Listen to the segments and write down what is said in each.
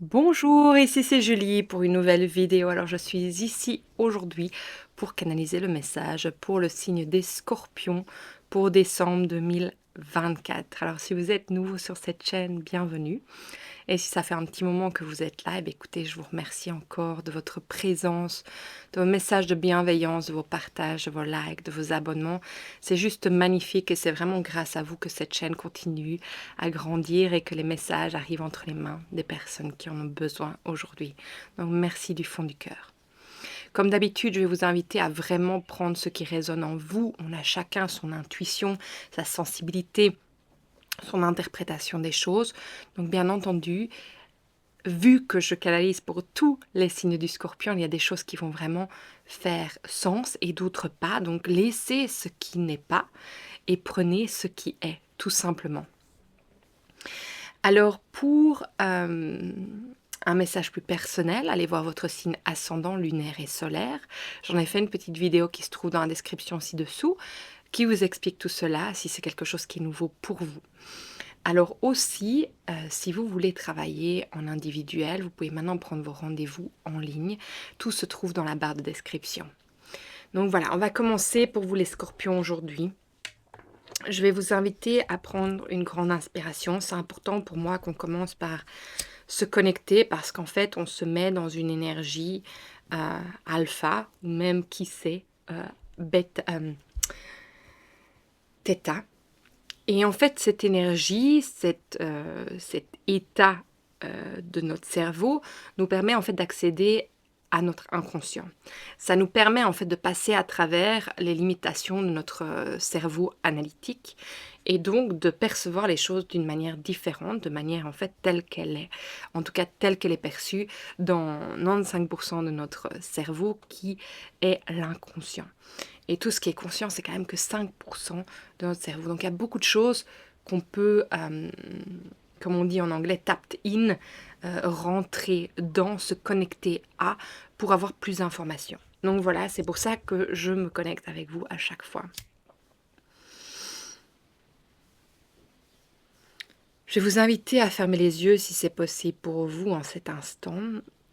Bonjour, ici c'est Julie pour une nouvelle vidéo. Alors je suis ici aujourd'hui pour canaliser le message pour le signe des Scorpions pour décembre 2024. Alors si vous êtes nouveau sur cette chaîne, bienvenue. Et si ça fait un petit moment que vous êtes là, eh bien, écoutez, je vous remercie encore de votre présence, de vos messages de bienveillance, de vos partages, de vos likes, de vos abonnements. C'est juste magnifique et c'est vraiment grâce à vous que cette chaîne continue à grandir et que les messages arrivent entre les mains des personnes qui en ont besoin aujourd'hui. Donc merci du fond du cœur. Comme d'habitude, je vais vous inviter à vraiment prendre ce qui résonne en vous. On a chacun son intuition, sa sensibilité, son interprétation des choses. Donc bien entendu, vu que je canalise pour tous les signes du Scorpion, il y a des choses qui vont vraiment faire sens et d'autres pas. Donc laissez ce qui n'est pas et prenez ce qui est, tout simplement. Alors pour un message plus personnel, allez voir votre signe ascendant, lunaire et solaire. J'en ai fait une petite vidéo qui se trouve dans la description ci-dessous, qui vous explique tout cela, si c'est quelque chose qui est nouveau pour vous. Alors aussi, si vous voulez travailler en individuel, vous pouvez maintenant prendre vos rendez-vous en ligne. Tout se trouve dans la barre de description. Donc voilà, on va commencer pour vous les Scorpions aujourd'hui. Je vais vous inviter à prendre une grande inspiration. C'est important pour moi qu'on commence par se connecter parce qu'en fait, on se met dans une énergie alpha ou même, qui sait, bêta, theta. Et en fait, cette énergie, cet état de notre cerveau nous permet en fait d'accéder à notre inconscient. Ça nous permet en fait de passer à travers les limitations de notre cerveau analytique et donc de percevoir les choses d'une manière différente, de manière en fait telle qu'elle est, en tout cas telle qu'elle est perçue dans 95% de notre cerveau qui est l'inconscient. Et tout ce qui est conscient, c'est quand même que 5% de notre cerveau. Donc il y a beaucoup de choses qu'on peut, comme on dit en anglais, tapped in, rentrer dans, se connecter à, pour avoir plus d'informations. Donc voilà, c'est pour ça que je me connecte avec vous à chaque fois. Je vais vous inviter à fermer les yeux si c'est possible pour vous en cet instant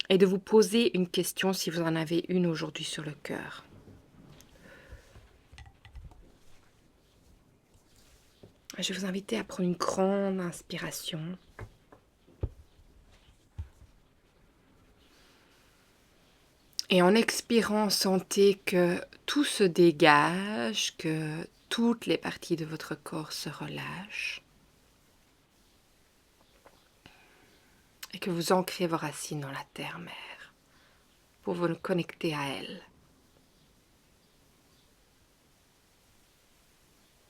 et de vous poser une question si vous en avez une aujourd'hui sur le cœur. Je vais vous inviter à prendre une grande inspiration. Et en expirant, sentez que tout se dégage, que toutes les parties de votre corps se relâchent et que vous ancrez vos racines dans la terre-mère pour vous connecter à elle.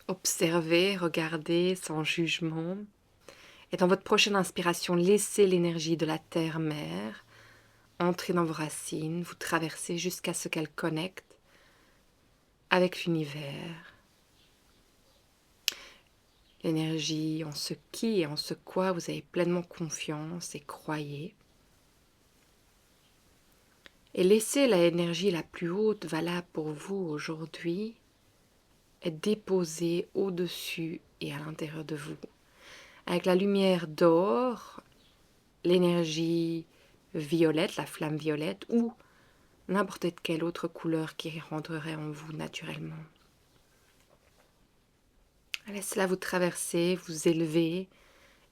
Observez, regardez sans jugement. Et dans votre prochaine inspiration, laissez l'énergie de la terre-mère entrer dans vos racines, vous traverser jusqu'à ce qu'elle connecte avec l'univers. L'énergie en ce qui et en ce quoi vous avez pleinement confiance et croyez. Et laissez l'énergie la plus haute valable pour vous aujourd'hui être déposée au-dessus et à l'intérieur de vous. Avec la lumière d'or, l'énergie violette, la flamme violette, ou n'importe quelle autre couleur qui rentrerait en vous naturellement. Laissez-la vous traverser, vous élever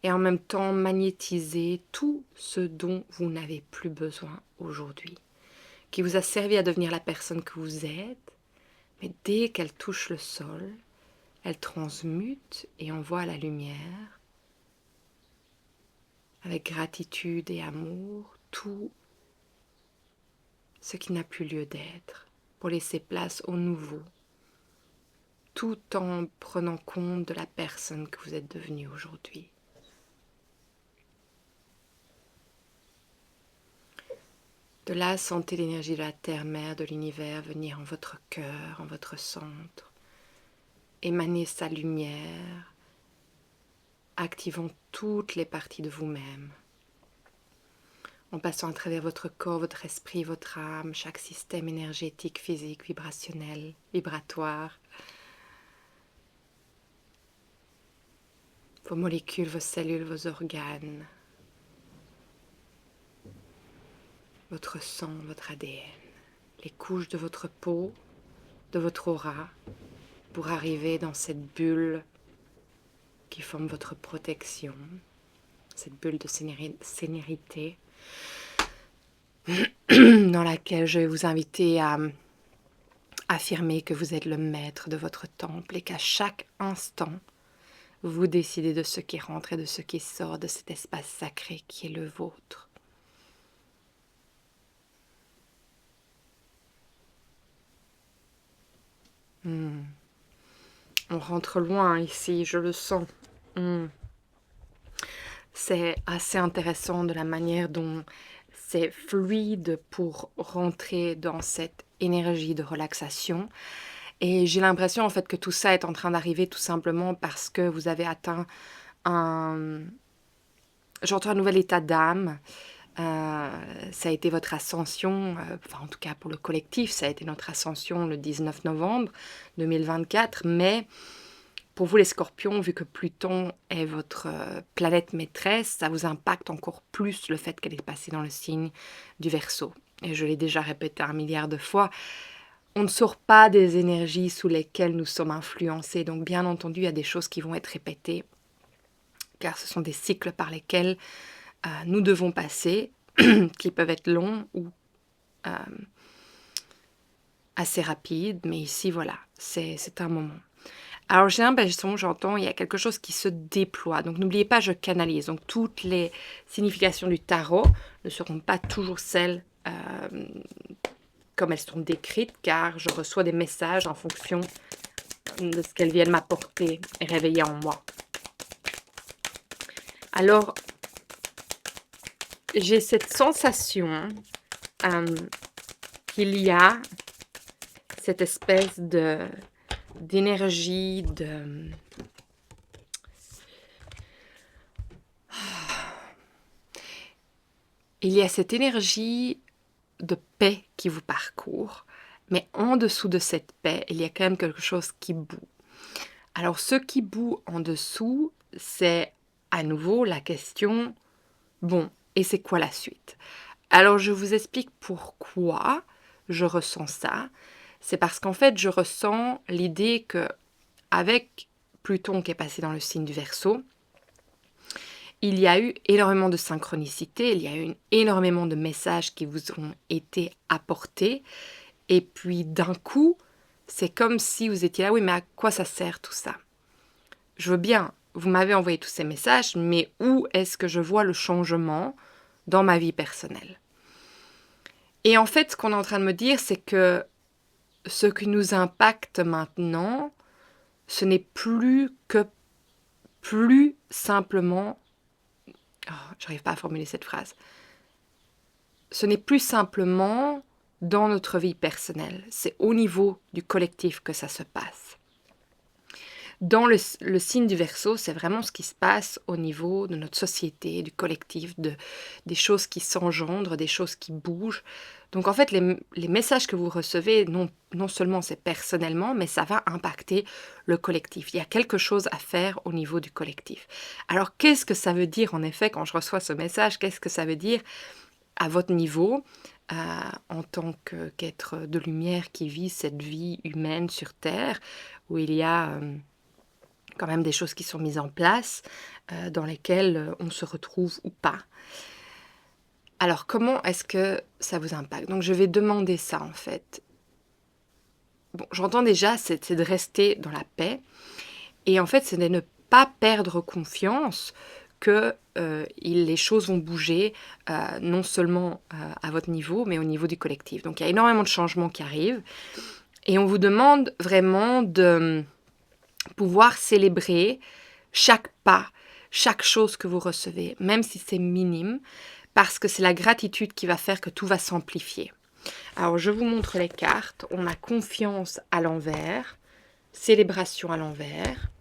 et en même temps magnétiser tout ce dont vous n'avez plus besoin aujourd'hui, qui vous a servi à devenir la personne que vous êtes, mais dès qu'elle touche le sol, elle transmute et envoie la lumière avec gratitude et amour tout ce qui n'a plus lieu d'être, pour laisser place au nouveau, tout en prenant compte de la personne que vous êtes devenue aujourd'hui. De là, sentez l'énergie de la terre-mère, de l'univers venir en votre cœur, en votre centre, émaner sa lumière, activant toutes les parties de vous-même, en passant à travers votre corps, votre esprit, votre âme, chaque système énergétique, physique, vibrationnel, vibratoire, vos molécules, vos cellules, vos organes. votre sang, votre ADN, les couches de votre peau, de votre aura, pour arriver dans cette bulle qui forme votre protection, cette bulle de sénérité, dans laquelle je vais vous inviter à affirmer que vous êtes le maître de votre temple et qu'à chaque instant, vous décidez de ce qui rentre et de ce qui sort de cet espace sacré qui est le vôtre. On rentre loin ici, je le sens. C'est assez intéressant de la manière dont c'est fluide pour rentrer dans cette énergie de relaxation. Et j'ai l'impression en fait que tout ça est en train d'arriver tout simplement parce que vous avez atteint un nouvel état d'âme. Ça a été votre ascension, enfin en tout cas pour le collectif, ça a été notre ascension le 19 novembre 2024, mais pour vous les scorpions, vu que Pluton est votre planète maîtresse, ça vous impacte encore plus le fait qu'elle est passée dans le signe du Verseau. Et je l'ai déjà répété 1 milliard de fois, on ne sort pas des énergies sous lesquelles nous sommes influencés. Donc bien entendu, il y a des choses qui vont être répétées, car ce sont des cycles par lesquels nous devons passer, qui peuvent être longs ou assez rapides. Mais ici, voilà, c'est un moment. Alors j'ai l'impression, j'entends, il y a quelque chose qui se déploie. Donc n'oubliez pas, je canalise. Donc toutes les significations du tarot ne seront pas toujours celles comme elles sont décrites, car je reçois des messages en fonction de ce qu'elles viennent m'apporter et réveiller en moi. Alors, j'ai cette sensation qu'il y a cette espèce d'énergie, il y a cette énergie de paix qui vous parcourt, mais en dessous de cette paix, il y a quand même quelque chose qui bout. Alors, ce qui bout en dessous, c'est à nouveau la question, bon, et c'est quoi la suite? Alors, je vous explique pourquoi je ressens ça. C'est parce qu'en fait, je ressens l'idée que avec Pluton qui est passé dans le signe du Verseau, il y a eu énormément de synchronicité, il y a eu énormément de messages qui vous ont été apportés. Et puis d'un coup, c'est comme si vous étiez là, oui, mais à quoi ça sert tout ça? Je veux bien, vous m'avez envoyé tous ces messages, mais où est-ce que je vois le changement dans ma vie personnelle? Et en fait, ce qu'on est en train de me dire, c'est que ce qui nous impacte maintenant, ce n'est plus simplement... Oh, j'arrive pas à formuler cette phrase. Ce n'est plus simplement dans notre vie personnelle, c'est au niveau du collectif que ça se passe. Dans le signe du Verseau, c'est vraiment ce qui se passe au niveau de notre société, du collectif, des choses qui s'engendrent, des choses qui bougent. Donc en fait, les messages que vous recevez, non seulement c'est personnellement, mais ça va impacter le collectif. Il y a quelque chose à faire au niveau du collectif. Alors qu'est-ce que ça veut dire en effet quand je reçois ce message? Qu'est-ce que ça veut dire à votre niveau en tant qu'être de lumière qui vit cette vie humaine sur Terre, où il y a... quand même des choses qui sont mises en place, dans lesquelles on se retrouve ou pas. Alors, comment est-ce que ça vous impacte? Donc, je vais demander ça, en fait. Bon, j'entends déjà, c'est de rester dans la paix. Et en fait, c'est de ne pas perdre confiance que les choses vont bouger, non seulement à votre niveau, mais au niveau du collectif. Donc, il y a énormément de changements qui arrivent. Et on vous demande vraiment de... pouvoir célébrer chaque pas, chaque chose que vous recevez, même si c'est minime, parce que c'est la gratitude qui va faire que tout va s'amplifier. Alors, je vous montre les cartes. On a confiance à l'envers, célébration à l'envers,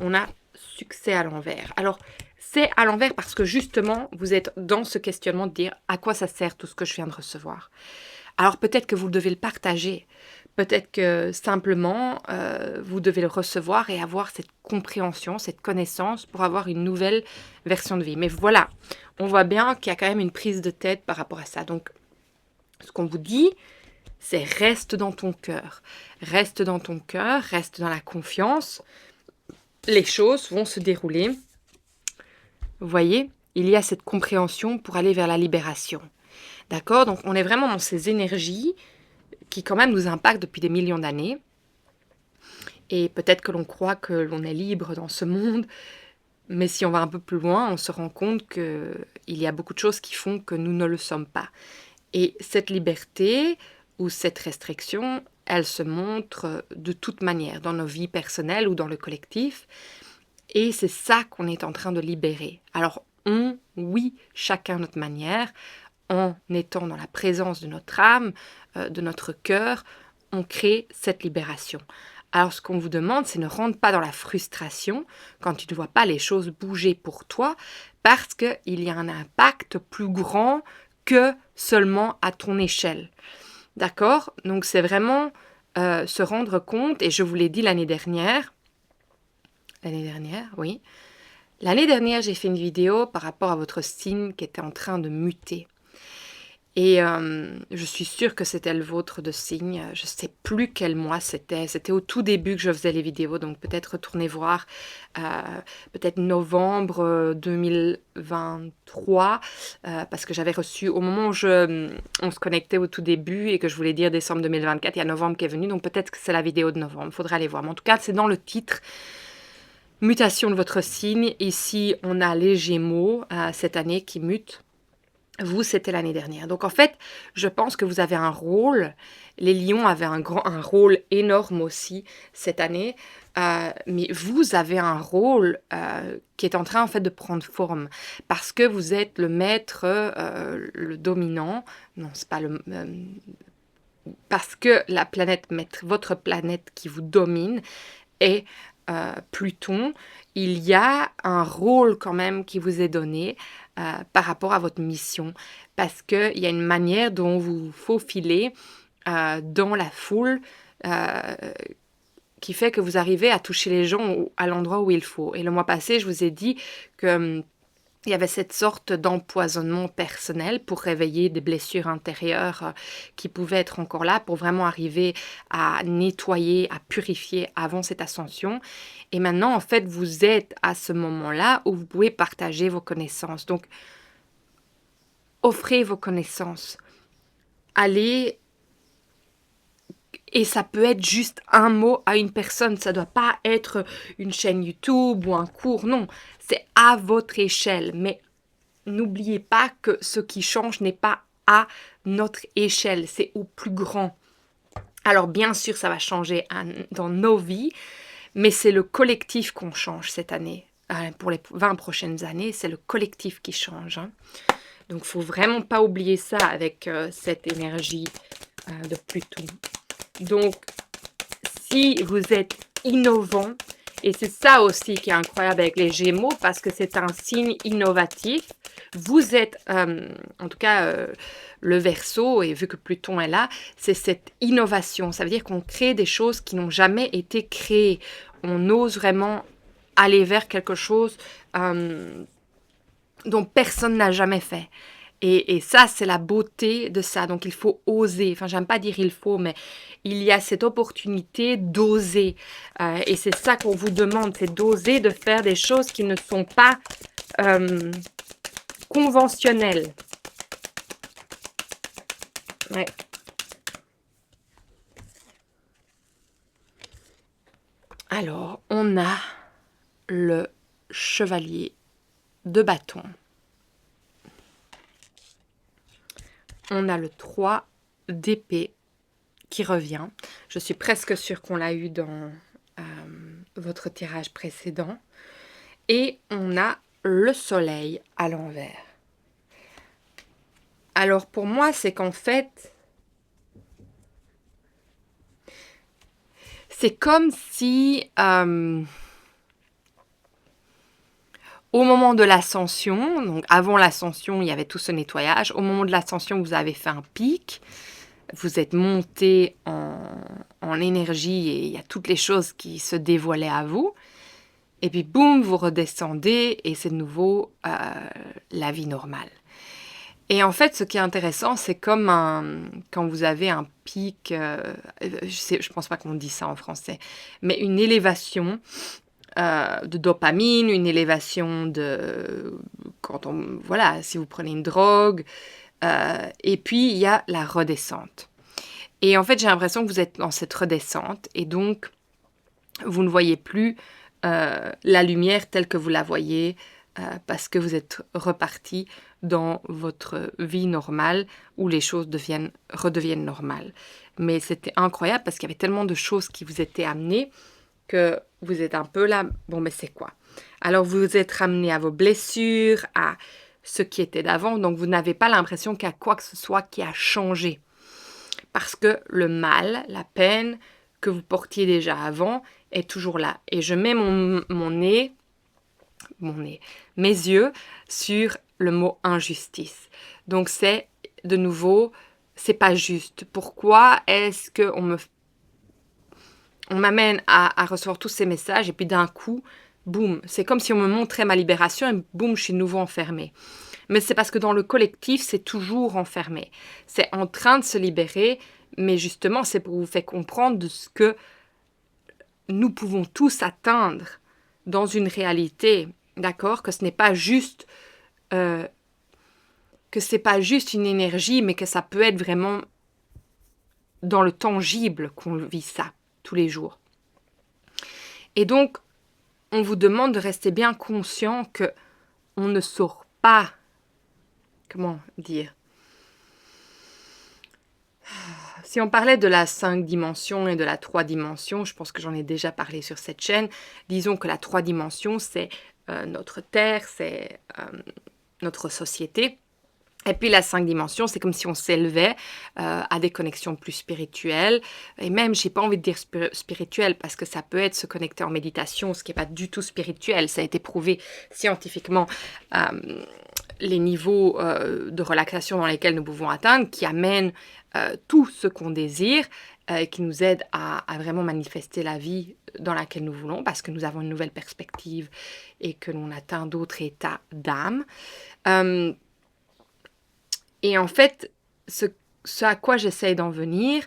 on a succès à l'envers. Alors, c'est à l'envers parce que justement, vous êtes dans ce questionnement de dire à quoi ça sert tout ce que je viens de recevoir. Alors, peut-être que vous devez le partager. Peut-être que simplement, vous devez le recevoir et avoir cette compréhension, cette connaissance pour avoir une nouvelle version de vie. Mais voilà, on voit bien qu'il y a quand même une prise de tête par rapport à ça. Donc, Ce qu'on vous dit, c'est reste dans ton cœur. Reste dans ton cœur, reste dans la confiance. Les choses vont se dérouler. Vous voyez, il y a cette compréhension pour aller vers la libération. D'accord? Donc on est vraiment dans ces énergies qui quand même nous impactent depuis des millions d'années. Et peut-être que l'on croit que l'on est libre dans ce monde, mais si on va un peu plus loin, on se rend compte qu'il y a beaucoup de choses qui font que nous ne le sommes pas. Et cette liberté ou cette restriction, elle se montre de toute manière dans nos vies personnelles ou dans le collectif. Et c'est ça qu'on est en train de libérer. Alors oui, chacun à notre manière, en étant dans la présence de notre âme, de notre cœur, on crée cette libération. Alors ce qu'on vous demande, c'est ne rentre pas dans la frustration quand tu ne vois pas les choses bouger pour toi, parce qu'il y a un impact plus grand que seulement à ton échelle. D'accord? Donc c'est vraiment se rendre compte, et je vous l'ai dit l'année dernière, oui. L'année dernière, j'ai fait une vidéo par rapport à votre signe qui était en train de muter. Et je suis sûre que c'était le vôtre de signe. Je ne sais plus quel mois c'était. C'était au tout début que je faisais les vidéos. Donc peut-être retournez voir. Peut-être novembre 2023. Parce que j'avais reçu, au moment où on se connectait au tout début et que je voulais dire décembre 2024, il y a novembre qui est venu. Donc peut-être que c'est la vidéo de novembre. Il faudra aller voir. Mais en tout cas, c'est dans le titre. Mutation de votre signe. Ici, on a les Gémeaux cette année qui mutent. Vous, c'était l'année dernière. Donc en fait, je pense que vous avez un rôle. Les lions avaient un rôle énorme aussi cette année. Mais vous avez un rôle qui est en train en fait de prendre forme. Parce que vous êtes le maître, le dominant. Non, c'est pas le... parce que la planète maître, votre planète qui vous domine est Pluton. Il y a un rôle quand même qui vous est donné par rapport à votre mission, parce qu'il y a une manière dont vous vous faufilez dans la foule qui fait que vous arrivez à toucher les gens à l'endroit où il faut. Et le mois passé, je vous ai dit que il y avait cette sorte d'empoisonnement personnel pour réveiller des blessures intérieures qui pouvaient être encore là, pour vraiment arriver à nettoyer, à purifier avant cette ascension. Et maintenant, en fait, vous êtes à ce moment-là où vous pouvez partager vos connaissances. Donc, offrez vos connaissances. Allez, et ça peut être juste un mot à une personne. Ça ne doit pas être une chaîne YouTube ou un cours, non. C'est à votre échelle. Mais n'oubliez pas que ce qui change n'est pas à notre échelle, c'est au plus grand. Alors bien sûr, ça va changer dans nos vies, mais c'est le collectif qu'on change cette année. Pour les 20 prochaines années, c'est le collectif qui change. Donc, il ne faut vraiment pas oublier ça avec cette énergie de Pluton. Donc, si vous êtes innovant, et c'est ça aussi qui est incroyable avec les Gémeaux, parce que c'est un signe innovatif. Vous êtes, en tout cas, le Verseau, et vu que Pluton est là, c'est cette innovation. Ça veut dire qu'on crée des choses qui n'ont jamais été créées. On ose vraiment aller vers quelque chose dont personne n'a jamais fait. Et ça, c'est la beauté de ça. Donc, il faut oser. Enfin, j'aime pas dire il faut, mais il y a cette opportunité d'oser. Et c'est ça qu'on vous demande, c'est d'oser, de faire des choses qui ne sont pas conventionnelles. Ouais. Alors, on a le chevalier de bâton. On a le 3 d'épée qui revient. Je suis presque sûre qu'on l'a eu dans votre tirage précédent. Et on a le soleil à l'envers. Alors pour moi, c'est qu'en fait, c'est comme si au moment de l'ascension, donc avant l'ascension, il y avait tout ce nettoyage. Au moment de l'ascension, vous avez fait un pic. Vous êtes monté en énergie et il y a toutes les choses qui se dévoilaient à vous. Et puis, boum, vous redescendez et c'est de nouveau la vie normale. Et en fait, ce qui est intéressant, c'est comme quand vous avez un pic, je pense pas qu'on dit ça en français, mais une élévation de dopamine, une élévation de voilà, si vous prenez une drogue, et puis il y a la redescente. Et en fait, j'ai l'impression que vous êtes dans cette redescente, et donc vous ne voyez plus la lumière telle que vous la voyez, parce que vous êtes reparti dans votre vie normale où les choses redeviennent normales. Mais c'était incroyable parce qu'il y avait tellement de choses qui vous étaient amenées que vous êtes un peu là, bon, mais c'est quoi? Alors vous vous êtes ramené à vos blessures, à ce qui était d'avant, donc vous n'avez pas l'impression qu'il y a quoi que ce soit qui a changé. Parce que le mal, la peine que vous portiez déjà avant est toujours là. Et je mets mes yeux sur le mot injustice. Donc c'est, de nouveau, c'est pas juste. Pourquoi est-ce qu'on m'amène à recevoir tous ces messages et puis d'un coup, boum, c'est comme si on me montrait ma libération et boum, je suis de nouveau enfermée. Mais c'est parce que dans le collectif, c'est toujours enfermé. C'est en train de se libérer, mais justement, c'est pour vous faire comprendre de ce que nous pouvons tous atteindre dans une réalité, d'accord? Que ce n'est pas juste une énergie, mais que ça peut être vraiment dans le tangible qu'on vit ça tous les jours. Et donc, on vous demande de rester bien conscient que on ne sort pas, comment dire, si on parlait de la 5 dimensions et de la 3 dimensions, je pense que j'en ai déjà parlé sur cette chaîne, disons que la 3 dimensions, c'est notre Terre, c'est notre société. Et puis la 5 dimensions, c'est comme si on s'élevait à des connexions plus spirituelles. Et même, j'ai pas envie de dire spirituel parce que ça peut être se connecter en méditation, ce qui n'est pas du tout spirituel. Ça a été prouvé scientifiquement. Les niveaux de relaxation dans lesquels nous pouvons atteindre, qui amènent tout ce qu'on désire, qui nous aident à vraiment manifester la vie dans laquelle nous voulons, parce que nous avons une nouvelle perspective et que l'on atteint d'autres états d'âme. Et en fait, ce à quoi j'essaye d'en venir,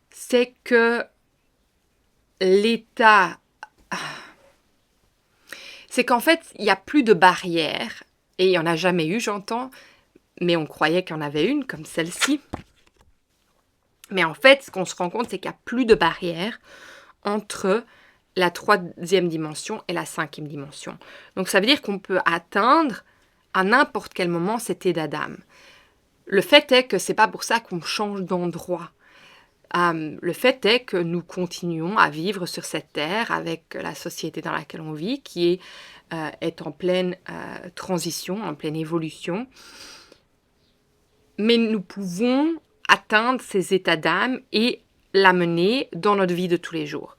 c'est que l'état... C'est qu'en fait, il n'y a plus de barrières, et il n'y en a jamais eu, j'entends, mais on croyait qu'il y en avait une, comme celle-ci. Mais en fait, ce qu'on se rend compte, c'est qu'il n'y a plus de barrières entre la 3e dimension et la 5e dimension. Donc ça veut dire qu'on peut atteindre à n'importe quel moment cet état d'âme. Le fait est que c'est pas pour ça qu'on change d'endroit. Le fait est que nous continuons à vivre sur cette terre avec la société dans laquelle on vit, qui est en pleine transition, en pleine évolution. Mais nous pouvons atteindre ces états d'âme et l'amener dans notre vie de tous les jours.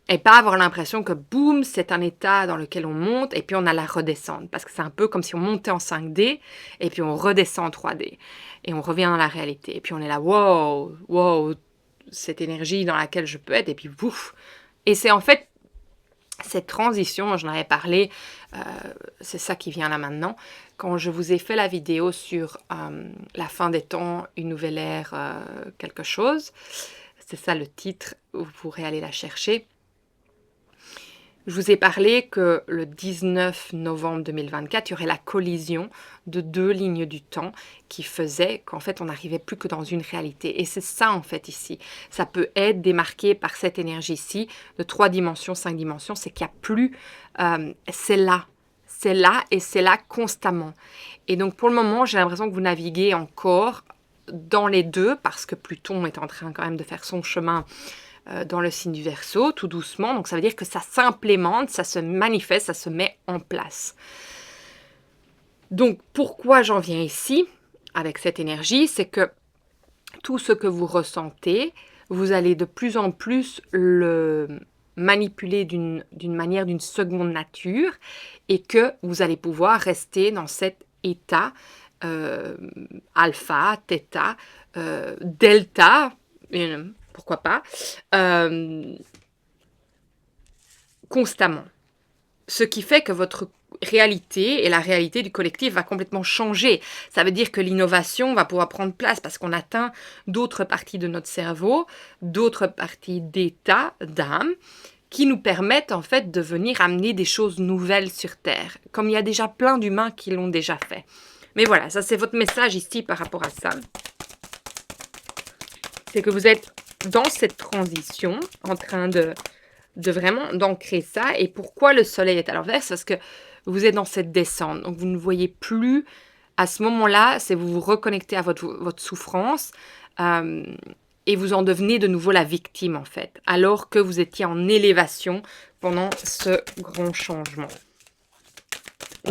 Et pas avoir l'impression que boum, c'est un état dans lequel on monte et puis on a la redescendre. Parce que c'est un peu comme si on montait en 5D et puis on redescend en 3D. Et on revient dans la réalité. Et puis on est là, wow, wow, cette énergie dans laquelle je peux être. Et puis bouf. Et c'est en fait cette transition, j'en avais parlé, c'est ça qui vient là maintenant. Quand je vous ai fait la vidéo sur la fin des temps, une nouvelle ère, quelque chose. C'est ça le titre, vous pourrez aller la chercher. Je vous ai parlé que le 19 novembre 2024, il y aurait la collision de 2 lignes du temps qui faisait qu'en fait, on n'arrivait plus que dans une réalité. Et c'est ça, en fait, ici. Ça peut être démarqué par cette énergie-ci de 3 dimensions, 5 dimensions. C'est qu'il n'y a plus... c'est là. C'est là et c'est là constamment. Et donc, pour le moment, j'ai l'impression que vous naviguez encore dans les deux parce que Pluton est en train quand même de faire son chemin dans le signe du Verseau, tout doucement. Donc ça veut dire que ça s'implémente, ça se manifeste, ça se met en place. Donc pourquoi j'en viens ici avec cette énergie, c'est que tout ce que vous ressentez, vous allez de plus en plus le manipuler d'une manière, d'une seconde nature, et que vous allez pouvoir rester dans cet état alpha, theta, delta, pourquoi pas, constamment. Ce qui fait que votre réalité et la réalité du collectif va complètement changer. Ça veut dire que l'innovation va pouvoir prendre place parce qu'on atteint d'autres parties de notre cerveau, d'autres parties d'état, d'âme, qui nous permettent en fait de venir amener des choses nouvelles sur Terre, comme il y a déjà plein d'humains qui l'ont déjà fait. Mais voilà, ça c'est votre message ici par rapport à ça. C'est que vous êtes dans cette transition, en train de vraiment d'ancrer ça. Et pourquoi le soleil est à l'envers? C'est parce que vous êtes dans cette descente. Donc, vous ne voyez plus, à ce moment-là, c'est vous vous reconnectez à votre souffrance et vous en devenez de nouveau la victime, en fait. Alors que vous étiez en élévation pendant ce grand changement.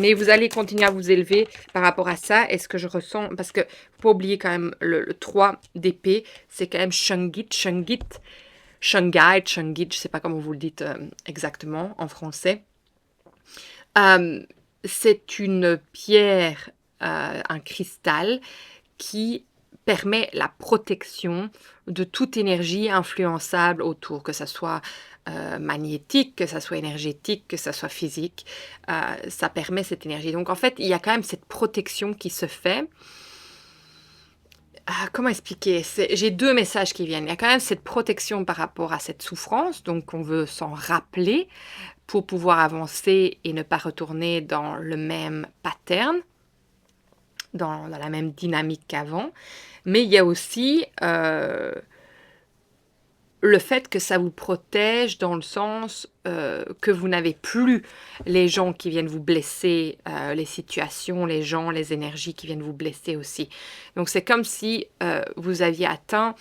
Mais vous allez continuer à vous élever par rapport à ça. Et ce que je ressens, parce que faut pas oublier quand même le 3 d'épée, c'est quand même Shungit, Shungit, Shungite, Shungit, je sais pas comment vous le dites exactement en français. C'est une pierre, un cristal qui permet la protection de toute énergie influençable autour, que ça soit magnétique, que ça soit énergétique, que ça soit physique. Ça permet cette énergie. Donc en fait, il y a quand même cette protection qui se fait. Comment expliquer? J'ai 2 messages qui viennent. Il y a quand même cette protection par rapport à cette souffrance, donc on veut s'en rappeler pour pouvoir avancer et ne pas retourner dans le même pattern, dans la même dynamique qu'avant. Mais il y a aussi le fait que ça vous protège dans le sens que vous n'avez plus les gens qui viennent vous blesser, les situations, les gens, les énergies qui viennent vous blesser aussi. Donc c'est comme si vous aviez atteint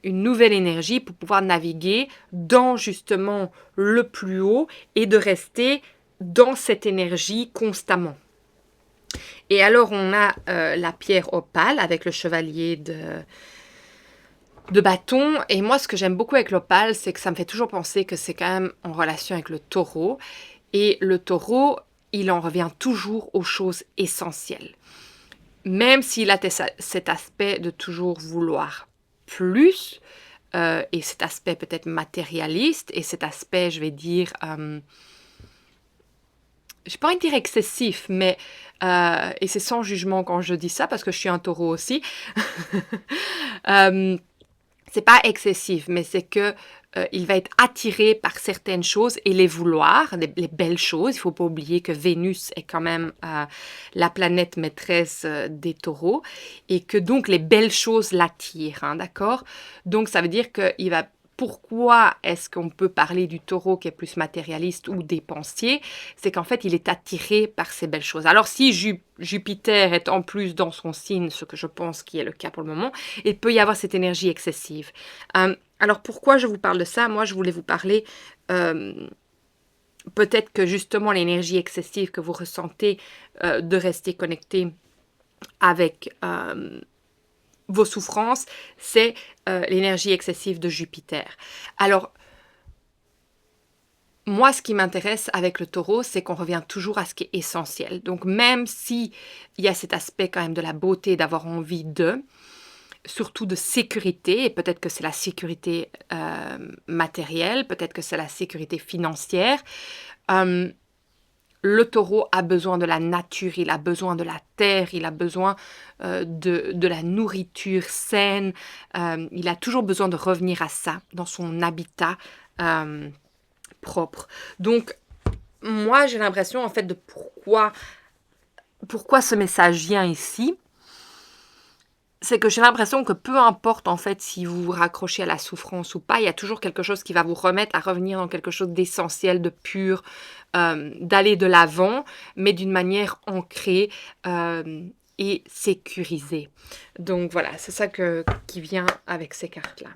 une nouvelle énergie pour pouvoir naviguer dans justement le plus haut et de rester dans cette énergie constamment. Et alors on a la pierre opale avec le chevalier de bâton. Et moi, ce que j'aime beaucoup avec l'opale, c'est que ça me fait toujours penser que c'est quand même en relation avec le taureau. Et le taureau, il en revient toujours aux choses essentielles. Même s'il a cet aspect de toujours vouloir plus, et cet aspect peut-être matérialiste, et cet aspect, je vais dire, je n'ai pas envie de dire excessif, mais, et c'est sans jugement quand je dis ça, parce que je suis un taureau aussi, c'est pas excessif, mais c'est que il va être attiré par certaines choses et les vouloir, les belles choses. Il faut pas oublier que Vénus est quand même la planète maîtresse des taureaux et que donc les belles choses l'attirent, hein, d'accord? Donc ça veut dire qu'il va... Pourquoi est-ce qu'on peut parler du taureau qui est plus matérialiste ou dépensier? C'est qu'en fait, il est attiré par ces belles choses. Alors, si Jupiter est en plus dans son signe, ce que je pense qui est le cas pour le moment, il peut y avoir cette énergie excessive. Alors, pourquoi je vous parle de ça? Moi, je voulais vous parler... peut-être que justement l'énergie excessive que vous ressentez de rester connecté avec... vos souffrances, c'est l'énergie excessive de Jupiter. Alors, moi, ce qui m'intéresse avec le taureau, c'est qu'on revient toujours à ce qui est essentiel. Donc, même s'il y a cet aspect quand même de la beauté, d'avoir envie de, surtout de sécurité, et peut-être que c'est la sécurité matérielle, peut-être que c'est la sécurité financière, le taureau a besoin de la nature, il a besoin de la terre, il a besoin de la nourriture saine. Il a toujours besoin de revenir à ça, dans son habitat propre. Donc, moi, j'ai l'impression, en fait, de pourquoi ce message vient ici. C'est que j'ai l'impression que peu importe en fait si vous vous raccrochez à la souffrance ou pas, il y a toujours quelque chose qui va vous remettre à revenir dans quelque chose d'essentiel, de pur, d'aller de l'avant, mais d'une manière ancrée et sécurisée. Donc voilà, c'est ça qui vient avec ces cartes-là.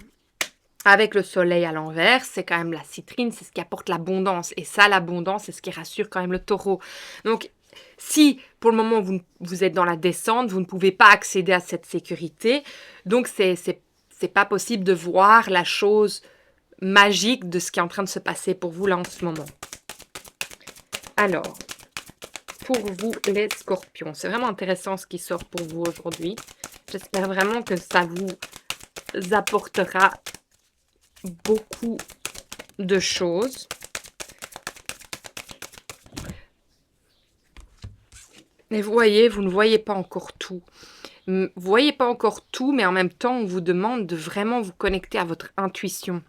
Avec le soleil à l'envers, c'est quand même la citrine, c'est ce qui apporte l'abondance. Et ça, l'abondance, c'est ce qui rassure quand même le taureau. Donc, si pour le moment vous êtes dans la descente, vous ne pouvez pas accéder à cette sécurité, donc c'est pas possible de voir la chose magique de ce qui est en train de se passer pour vous là en ce moment. Alors, pour vous les scorpions, c'est vraiment intéressant ce qui sort pour vous aujourd'hui. J'espère vraiment que ça vous apportera beaucoup de choses. Mais vous voyez, vous ne voyez pas encore tout. Vous voyez pas encore tout, mais en même temps, on vous demande de vraiment vous connecter à votre intuition.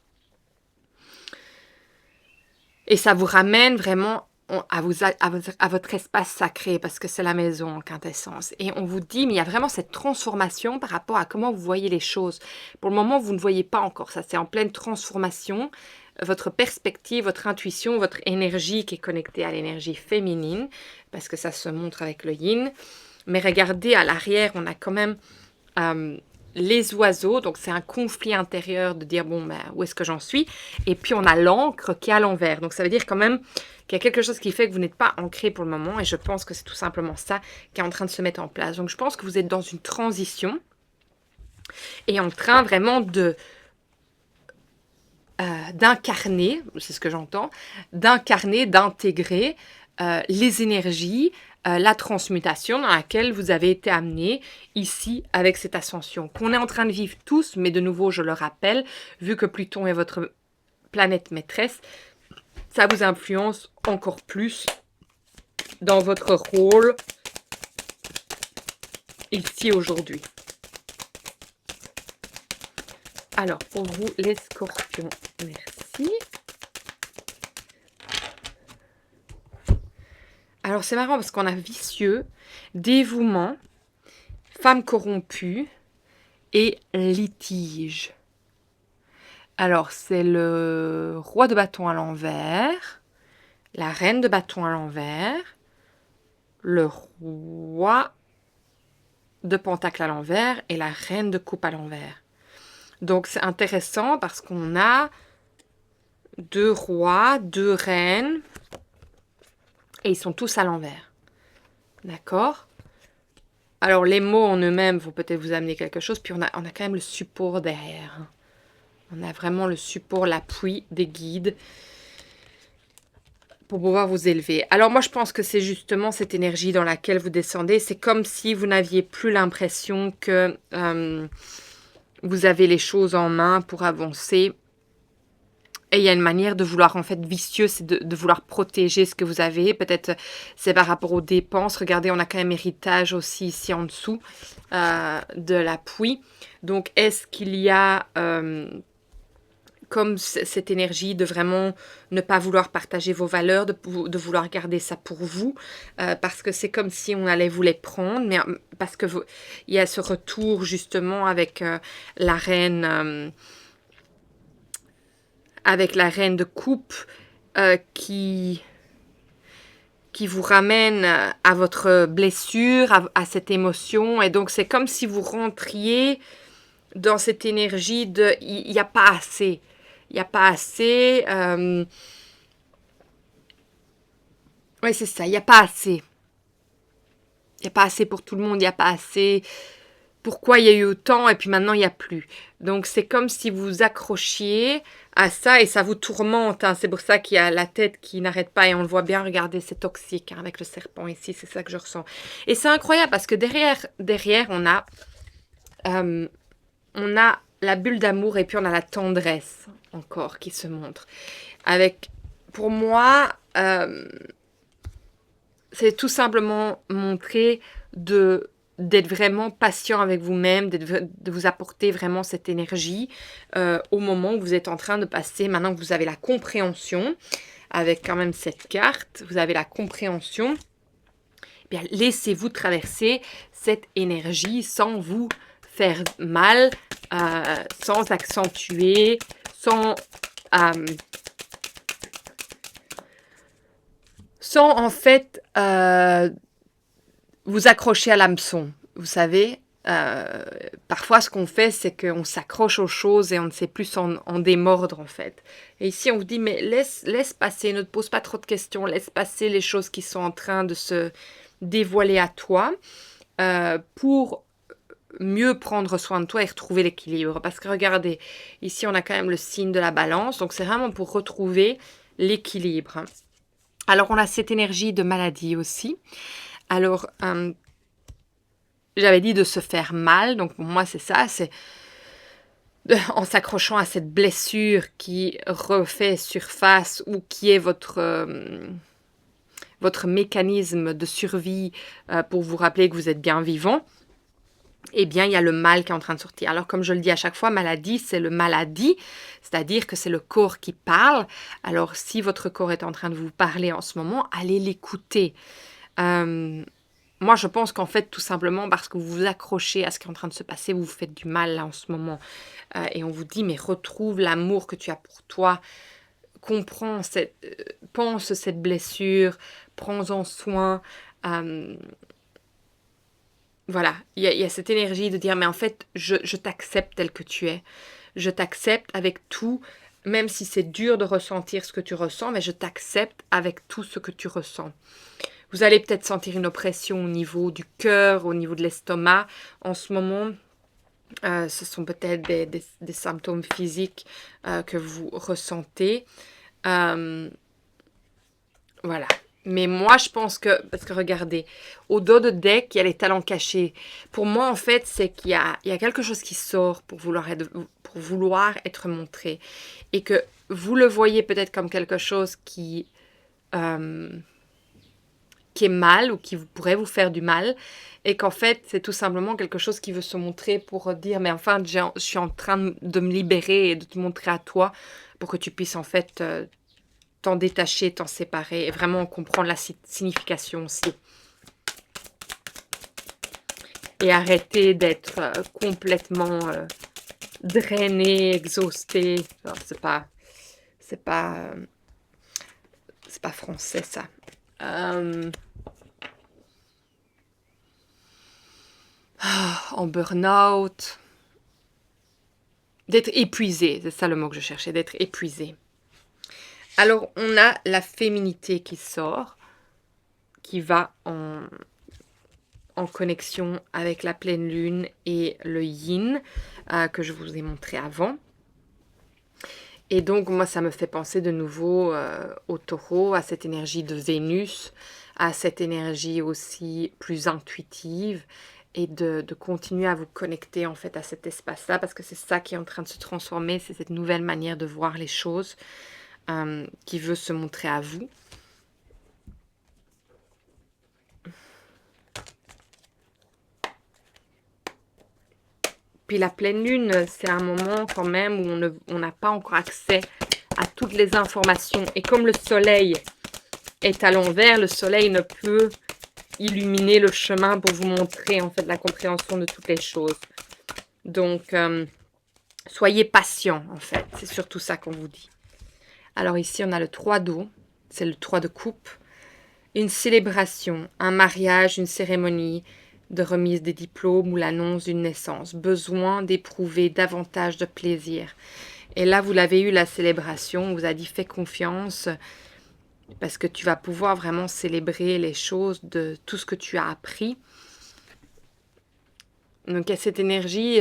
Et ça vous ramène vraiment à votre espace sacré, parce que c'est la maison en quintessence. Et on vous dit, mais il y a vraiment cette transformation par rapport à comment vous voyez les choses. Pour le moment, vous ne voyez pas encore ça. C'est en pleine transformation. Votre perspective, votre intuition, votre énergie qui est connectée à l'énergie féminine, parce que ça se montre avec le yin. Mais regardez, à l'arrière, on a quand même les oiseaux. Donc, c'est un conflit intérieur de dire, bon, ben, où est-ce que j'en suis? Et puis, on a l'encre qui est à l'envers. Donc, ça veut dire quand même qu'il y a quelque chose qui fait que vous n'êtes pas ancré pour le moment. Et je pense que c'est tout simplement ça qui est en train de se mettre en place. Donc, je pense que vous êtes dans une transition et en train vraiment d'incarner, c'est ce que j'entends, d'incarner, d'intégrer les énergies, la transmutation dans laquelle vous avez été amené ici avec cette ascension, qu'on est en train de vivre tous, mais de nouveau, je le rappelle, vu que Pluton est votre planète maîtresse, ça vous influence encore plus dans votre rôle ici aujourd'hui. Alors, pour vous, les scorpions, merci. Alors, c'est marrant parce qu'on a vicieux, dévouement, femme corrompue et litige. Alors, c'est le roi de bâton à l'envers, la reine de bâton à l'envers, le roi de pentacle à l'envers et la reine de coupe à l'envers. Donc, c'est intéressant parce qu'on a 2 rois, 2 reines, et ils sont tous à l'envers. D'accord? Alors, les mots en eux-mêmes vont peut-être vous amener quelque chose, puis on a quand même le support derrière. On a vraiment le support, l'appui des guides pour pouvoir vous élever. Alors, moi, je pense que c'est justement cette énergie dans laquelle vous descendez. C'est comme si vous n'aviez plus l'impression que vous avez les choses en main pour avancer. Et il y a une manière de vouloir, en fait, vicieux, c'est de vouloir protéger ce que vous avez. Peut-être c'est par rapport aux dépenses. Regardez, on a quand même héritage aussi ici en dessous de l'appui. Donc, est-ce qu'il y a comme cette énergie de vraiment ne pas vouloir partager vos valeurs, de vouloir garder ça pour vous, parce que c'est comme si on allait vous les prendre, mais parce que il y a ce retour justement avec la reine... avec la reine de coupe qui vous ramène à votre blessure, à cette émotion. Et donc, c'est comme si vous rentriez dans cette énergie de « il n'y a pas assez ». Il n'y a pas assez. Oui, c'est ça, il n'y a pas assez. Il n'y a pas assez pour tout le monde, il n'y a pas assez. Pourquoi il y a eu autant et puis maintenant il n'y a plus. Donc c'est comme si vous accrochiez à ça et ça vous tourmente. Hein. C'est pour ça qu'il y a la tête qui n'arrête pas et on le voit bien. Regardez, c'est toxique hein, avec le serpent ici, c'est ça que je ressens. Et c'est incroyable parce que derrière on a la bulle d'amour et puis on a la tendresse encore qui se montre. Avec, pour moi, c'est tout simplement montrer d'être vraiment patient avec vous-même, de vous apporter vraiment cette énergie au moment où vous êtes en train de passer, maintenant que vous avez la compréhension, avec quand même cette carte, vous avez la compréhension, eh bien laissez-vous traverser cette énergie sans vous faire mal, sans accentuer, sans en fait vous accrocher à l'hameçon. Vous savez, parfois ce qu'on fait, c'est qu'on s'accroche aux choses et on ne sait plus en démordre en fait. Et ici, on vous dit, mais laisse passer, ne te pose pas trop de questions, laisse passer les choses qui sont en train de se dévoiler à toi pour mieux prendre soin de toi et retrouver l'équilibre. Parce que regardez, ici, on a quand même le signe de la balance, donc c'est vraiment pour retrouver l'équilibre. Alors, on a cette énergie de maladie aussi. Alors, j'avais dit de se faire mal, donc pour moi c'est ça, c'est en s'accrochant à cette blessure qui refait surface ou qui est votre votre mécanisme de survie pour vous rappeler que vous êtes bien vivant, eh bien, il y a le mal qui est en train de sortir. Alors, comme je le dis à chaque fois, maladie, c'est le maladie, c'est-à-dire que c'est le corps qui parle. Alors, si votre corps est en train de vous parler en ce moment, allez l'écouter. Moi, je pense qu'en fait, tout simplement parce que vous vous accrochez à ce qui est en train de se passer, vous vous faites du mal là en ce moment. Et on vous dit, mais retrouve l'amour que tu as pour toi, pense cette blessure, prends-en soin. Voilà, il y a cette énergie de dire, mais en fait, je t'accepte tel que tu es. Je t'accepte avec tout, même si c'est dur de ressentir ce que tu ressens, mais je t'accepte avec tout ce que tu ressens. Vous allez peut-être sentir une oppression au niveau du cœur, au niveau de l'estomac. En ce moment, ce sont peut-être des symptômes physiques que vous ressentez. Voilà. Mais moi, je pense que, parce que regardez, au dos de deck, il y a les talents cachés. Pour moi, en fait, c'est il y a quelque chose qui sort pour vouloir être montré. Et que vous le voyez peut-être comme quelque chose qui est mal ou qui pourrait vous faire du mal. Et qu'en fait, c'est tout simplement quelque chose qui veut se montrer pour dire, mais enfin, je suis en train de me libérer et de te montrer à toi pour que tu puisses en fait t'en détacher, t'en séparer et vraiment comprendre la signification aussi. Et arrêter d'être complètement drainé, exhausté. C'est pas français ça. En burn-out. D'être épuisé, c'est ça le mot que je cherchais, d'être épuisé. Alors, on a la féminité qui sort, qui va en connexion avec la pleine lune et le yin que je vous ai montré avant. Et donc, moi, ça me fait penser de nouveau au taureau, à cette énergie de Vénus, à cette énergie aussi plus intuitive et de continuer à vous connecter en fait à cet espace-là parce que c'est ça qui est en train de se transformer, c'est cette nouvelle manière de voir les choses qui veut se montrer à vous. Puis la pleine lune, c'est un moment quand même où on n'a pas encore accès à toutes les informations. Et comme le soleil est à l'envers, le soleil ne peut illuminer le chemin pour vous montrer en fait la compréhension de toutes les choses. Donc, soyez patient en fait, c'est surtout ça qu'on vous dit. Alors ici, on a le 3 d'eau, c'est le 3 de coupe. Une célébration, un mariage, une cérémonie de remise des diplômes ou l'annonce d'une naissance. Besoin d'éprouver davantage de plaisir. Et là, vous l'avez eu, la célébration, on vous a dit fais confiance parce que tu vas pouvoir vraiment célébrer les choses de tout ce que tu as appris. Donc, il y a cette énergie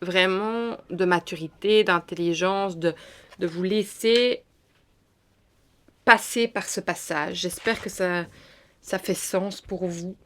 vraiment de maturité, d'intelligence, de vous laisser passer par ce passage. J'espère que ça fait sens pour vous.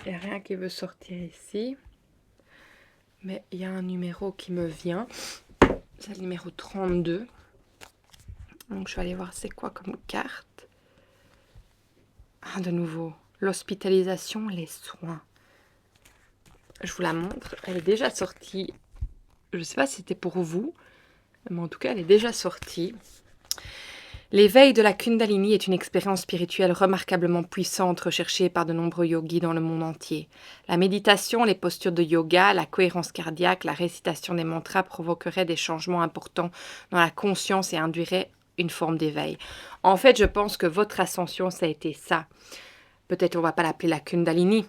Il n'y a rien qui veut sortir ici. Mais il y a un numéro qui me vient. C'est le numéro 32. Donc je vais aller voir c'est quoi comme carte. Ah, de nouveau, l'hospitalisation, les soins. Je vous la montre. Elle est déjà sortie. Je ne sais pas si c'était pour vous. Mais en tout cas, elle est déjà sortie. L'éveil de la Kundalini est une expérience spirituelle remarquablement puissante recherchée par de nombreux yogis dans le monde entier. La méditation, les postures de yoga, la cohérence cardiaque, la récitation des mantras provoqueraient des changements importants dans la conscience et induiraient une forme d'éveil. En fait, je pense que votre ascension, ça a été ça. Peut-être on ne va pas l'appeler la Kundalini,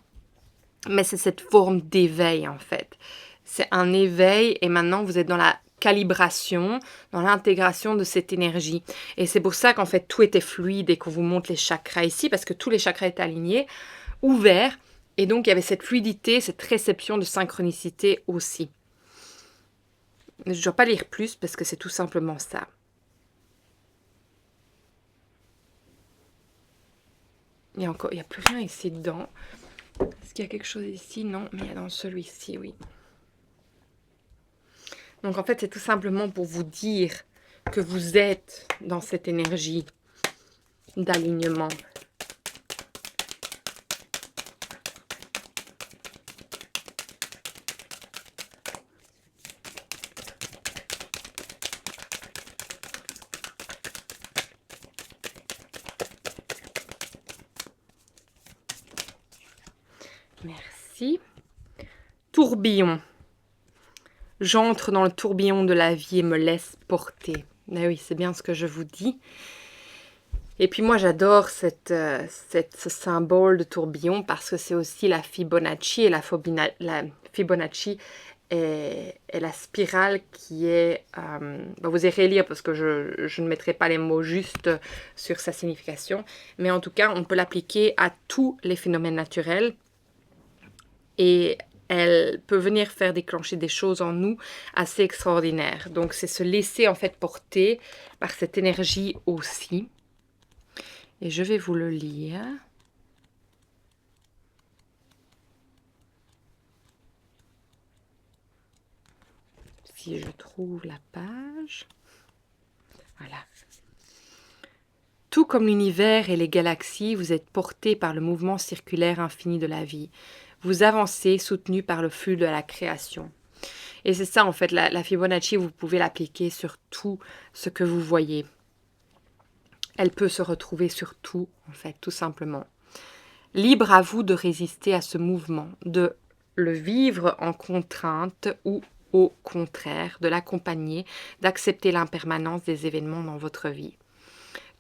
mais c'est cette forme d'éveil en fait. C'est un éveil et maintenant vous êtes dans la calibration, dans l'intégration de cette énergie. Et c'est pour ça qu'en fait tout était fluide et qu'on vous montre les chakras ici, parce que tous les chakras étaient alignés, ouverts, et donc il y avait cette fluidité, cette réception de synchronicité aussi. Je ne dois pas lire plus parce que c'est tout simplement ça. Il y a encore, il n'y a plus rien ici dedans. Est-ce qu'il y a quelque chose ici? Non, mais il y a dans celui-ci, oui. Donc en fait, c'est tout simplement pour vous dire que vous êtes dans cette énergie d'alignement. Merci. Tourbillon. J'entre dans le tourbillon de la vie et me laisse porter. Mais oui, c'est bien ce que je vous dis. Et puis moi, j'adore ce symbole de tourbillon parce que c'est aussi la Fibonacci. Et la Fibonacci est la spirale qui est... vous irez lire parce que je ne mettrai pas les mots justes sur sa signification. Mais en tout cas, on peut l'appliquer à tous les phénomènes naturels. Et elle peut venir faire déclencher des choses en nous assez extraordinaires. Donc c'est se laisser en fait porter par cette énergie aussi. Et je vais vous le lire. Si je trouve la page. Voilà. Tout comme l'univers et les galaxies, vous êtes portés par le mouvement circulaire infini de la vie. Vous avancez soutenu par le flux de la création. Et c'est ça en fait, la Fibonacci, vous pouvez l'appliquer sur tout ce que vous voyez. Elle peut se retrouver sur tout, en fait, tout simplement. Libre à vous de résister à ce mouvement, de le vivre en contrainte ou au contraire, de l'accompagner, d'accepter l'impermanence des événements dans votre vie.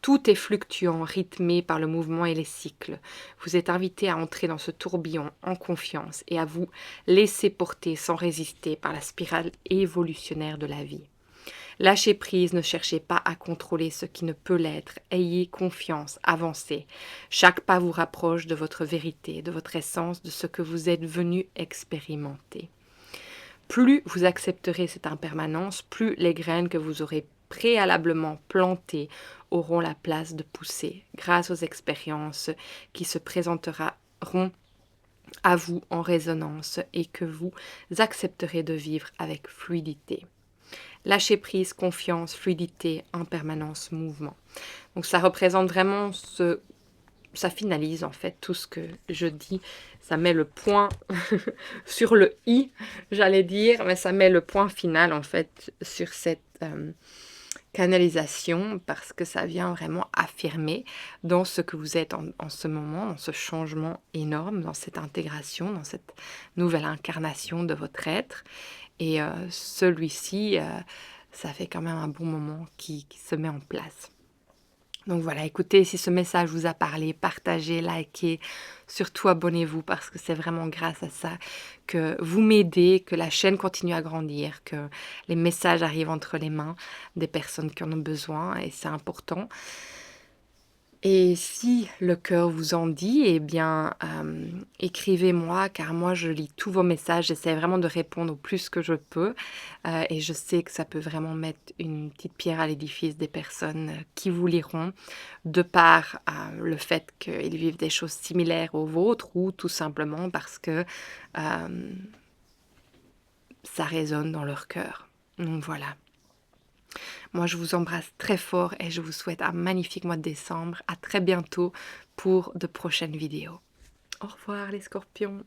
Tout est fluctuant, rythmé par le mouvement et les cycles. Vous êtes invité à entrer dans ce tourbillon en confiance et à vous laisser porter sans résister par la spirale évolutionnaire de la vie. Lâchez prise, ne cherchez pas à contrôler ce qui ne peut l'être. Ayez confiance, avancez. Chaque pas vous rapproche de votre vérité, de votre essence, de ce que vous êtes venu expérimenter. Plus vous accepterez cette impermanence, plus les graines que vous aurez préalablement plantées auront la place de pousser, grâce aux expériences qui se présenteront à vous en résonance et que vous accepterez de vivre avec fluidité. Lâcher prise, confiance, fluidité, impermanence, mouvement. Donc ça représente vraiment ça finalise en fait tout ce que je dis. Ça met le point sur le i, j'allais dire, mais ça met le point final en fait sur cette canalisation parce que ça vient vraiment affirmer dans ce que vous êtes en ce moment, dans ce changement énorme, dans cette intégration, dans cette nouvelle incarnation de votre être. Et celui-ci, ça fait quand même un bon moment qui se met en place. Donc voilà, écoutez, si ce message vous a parlé, partagez, likez, surtout abonnez-vous parce que c'est vraiment grâce à ça que vous m'aidez, que la chaîne continue à grandir, que les messages arrivent entre les mains des personnes qui en ont besoin et c'est important. Et si le cœur vous en dit, eh bien, écrivez-moi, car moi, je lis tous vos messages. J'essaie vraiment de répondre au plus que je peux. Et je sais que ça peut vraiment mettre une petite pierre à l'édifice des personnes qui vous liront, de par le fait qu'ils vivent des choses similaires aux vôtres, ou tout simplement parce que ça résonne dans leur cœur. Donc voilà. Moi, je vous embrasse très fort et je vous souhaite un magnifique mois de décembre. À très bientôt pour de prochaines vidéos. Au revoir les scorpions.